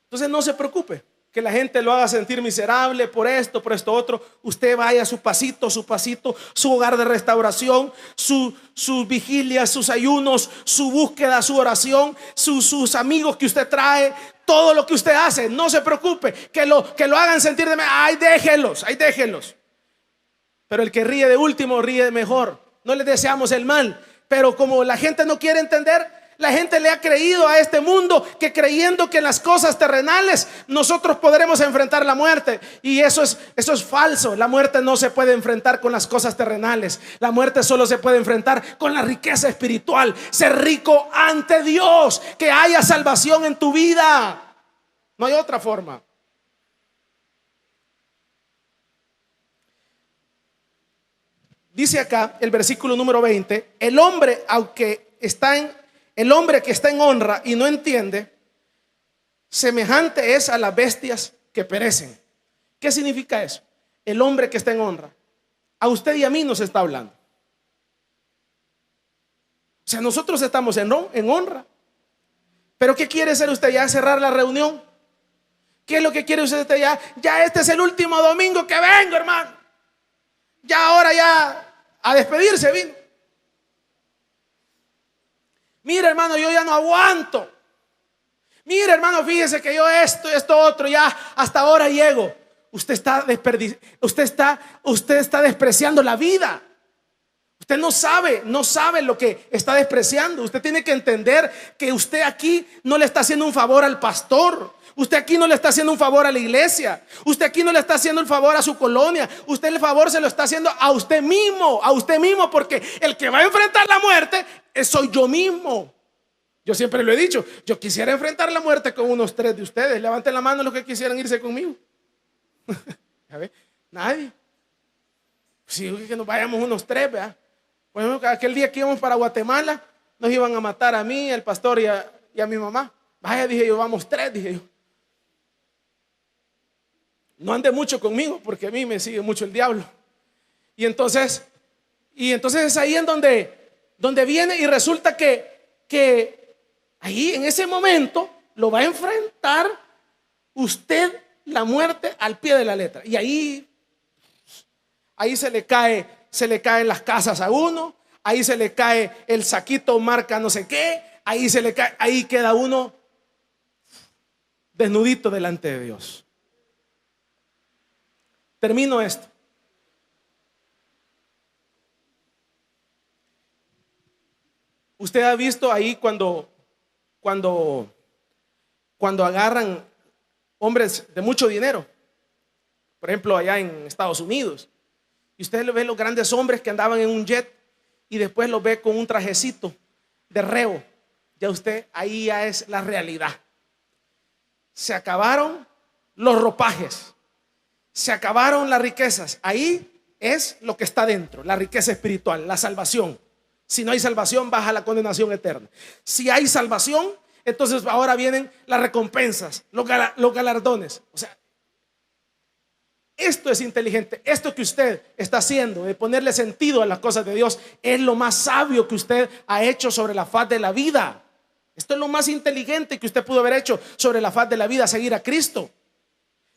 Entonces no se preocupe que la gente lo haga sentir miserable por esto otro. Usted vaya su pasito, su hogar de restauración, sus vigilias, sus ayunos, su búsqueda, su oración, sus amigos que usted trae, todo lo que usted hace. No se preocupe que lo hagan sentir de ay, déjenlos. Pero el que ríe de último ríe de mejor. No les deseamos el mal, pero como la gente no quiere entender, La gente le ha creído a este mundo que creyendo que en las cosas terrenales nosotros podremos enfrentar la muerte. Y eso es falso. La muerte no se puede enfrentar con las cosas terrenales. La muerte solo se puede enfrentar con la riqueza espiritual. Ser rico ante Dios, que haya salvación en tu vida. No hay otra forma. Dice acá el versículo número 20: el hombre que está en honra y no entiende, semejante es a las bestias que perecen. ¿Qué significa eso? El hombre que está en honra. A usted y a mí nos está hablando. O sea, nosotros estamos en honra. Pero ¿qué quiere hacer usted ya? Cerrar la reunión. ¿Qué es lo que quiere usted ya? Ya este es el último domingo que vengo, hermano. Ya ahora ya a despedirse vino. Mira, hermano, yo ya no aguanto. Mira, hermano, fíjese que yo esto otro, ya hasta ahora llego. Usted está despreciando la vida. Usted no sabe lo que está despreciando. Usted tiene que entender que usted aquí no le está haciendo un favor al pastor. Usted aquí no le está haciendo un favor a la iglesia. Usted aquí no le está haciendo el favor a su colonia. Usted el favor se lo está haciendo a usted mismo. A usted mismo, porque el que va a enfrentar la muerte soy yo mismo. Yo siempre lo he dicho. Yo quisiera enfrentar la muerte con unos 3 de ustedes. Levanten la mano los que quisieran irse conmigo. A ver, nadie. Si que nos vayamos unos 3, ¿verdad? Por ejemplo, aquel día que íbamos para Guatemala, nos iban a matar a mí, al pastor y a mi mamá. Vaya, dije yo, vamos 3, dije yo. No ande mucho conmigo, porque a mí me sigue mucho el diablo. Y entonces es ahí en donde viene, y resulta que ahí en ese momento lo va a enfrentar usted la muerte al pie de la letra. Y ahí se le caen las casas a uno, ahí se le cae el saquito marca no sé qué, ahí queda uno desnudito delante de Dios. Termino esto. Usted ha visto ahí cuando agarran hombres de mucho dinero, por ejemplo allá en Estados Unidos, y usted ve los grandes hombres que andaban en un jet y después los ve con un trajecito de reo. Ya usted, ahí ya es la realidad. Se acabaron los ropajes, se acabaron las riquezas. Ahí es lo que está dentro, la riqueza espiritual, la salvación. Si no hay salvación, baja la condenación eterna. Si hay salvación, entonces ahora vienen las recompensas, los galardones. O sea, esto es inteligente. Esto que usted está haciendo de ponerle sentido a las cosas de Dios es lo más sabio que usted ha hecho sobre la faz de la vida. Esto es lo más inteligente que usted pudo haber hecho sobre la faz de la vida, seguir a Cristo.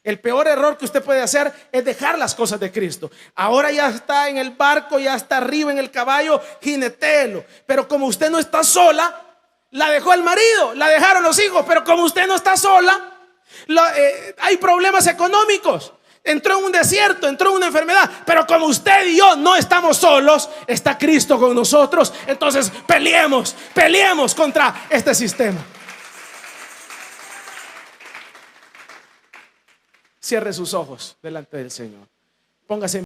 El peor error que usted puede hacer es dejar las cosas de Cristo. Ahora ya está en el barco, ya está arriba en el caballo, jinetéelo. Pero como usted no está sola, la dejó el marido, la dejaron los hijos. Pero como usted no está sola, hay problemas económicos. Entró en un desierto, entró en una enfermedad. Pero como usted y yo no estamos solos, está Cristo con nosotros. Entonces peleemos contra este sistema. Cierre sus ojos delante del Señor. Póngase en